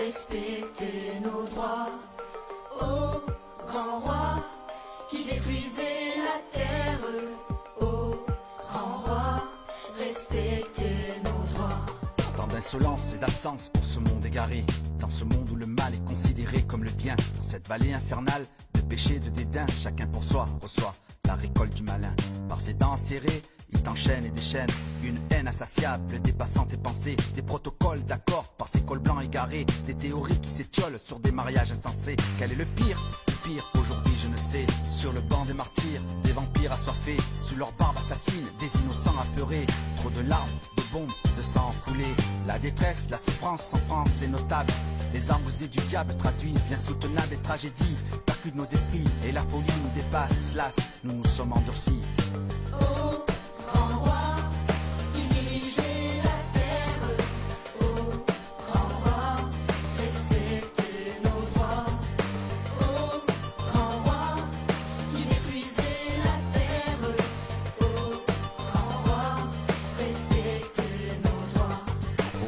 respectez nos droits. Ô grand roi qui détruisait la terre, ô grand roi, respectez nos droits. Tant d'insolence et d'absence pour ce monde égaré, dans ce monde où le mal est considéré comme le bien, dans cette vallée infernale de péché, de dédain, chacun pour soi reçoit la récolte du malin. Par ses dents serrées, il t'enchaîne et déchaîne une haine insatiable dépassant tes pensées, des protocoles d'accords par ses cols blancs égarés, des théories qui s'étiolent sur des mariages insensés. Quel est le pire? Le pire, aujourd'hui je ne sais. Sur le banc des martyrs, des vampires assoiffés, sous leur barbe assassine, des innocents apeurés. Trop de larmes, de bombes, de sang coulé. La détresse, la souffrance en France est notable. Les embusées du diable traduisent l'insoutenable tragédie, percutent nos esprits et la folie nous dépasse. Las, nous nous sommes endurcis. Ô grand roi qui dirigeait la terre, ô grand roi, respectez nos droits. Ô grand roi qui détruisait la terre, ô grand roi, respectez nos droits.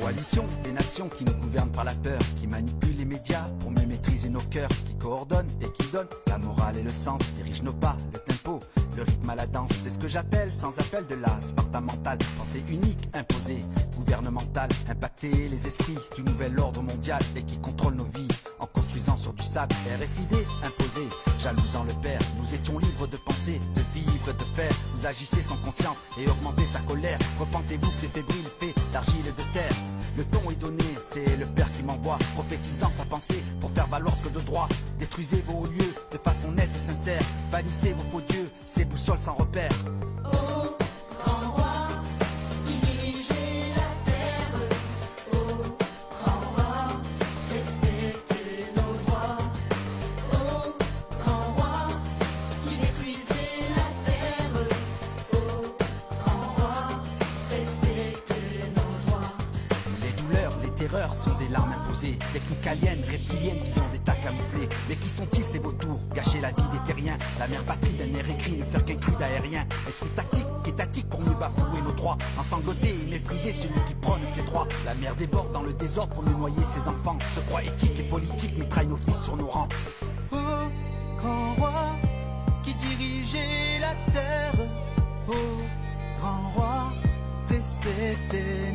Coalition des nations qui nous gouvernent par la peur, qui manipulent les médias pour mieux maîtriser nos cœurs, qui coordonnent et qui donnent la morale et le sens, dirigent nos pas, le tempo, le rythme à la danse. C'est ce que j'appelle sans appel de la Sparta mentale, pensée unique, imposée, gouvernementale, impacter les esprits du nouvel ordre mondial et qui contrôle nos vies en construisant sur du sable. RFID imposé, jalousant le père, nous étions libres de penser, de vivre, de faire. Vous agissez sans conscience et augmentez sa colère. Repentez-vous que les fébriles faits d'argile et de terre. Le ton est donné, c'est le père qui m'envoie, prophétisant sa pensée pour faire valoir ce que de droit. Détruisez vos hauts lieux de façon nette et sincère, bannissez vos faux dieux, ces boussoles sans repère. Ô grand roi qui dirigeait la terre, ô grand roi, respectez nos droits. Ô grand roi qui détruisait la terre, ô grand roi, respectez nos droits. Les douleurs, les terreurs sont des larmes imposées. Techniques aliens, reptiliennes, vision d'état camouflés. Mais qui sont-ils ces vautours? Gâcher la vie des terriens. La mère patrie d'un air écrit, ne faire qu'un cru d'aérien. Esprit tactique, étatique pour mieux bafouer nos droits. Ensangloter et mépriser celui qui prône ses droits. La mer déborde dans le désordre pour mieux noyer ses enfants. Se croit éthique et politique, mitraille nos fils sur nos rangs. Ô grand roi qui dirigeait la terre, ô grand roi, respectez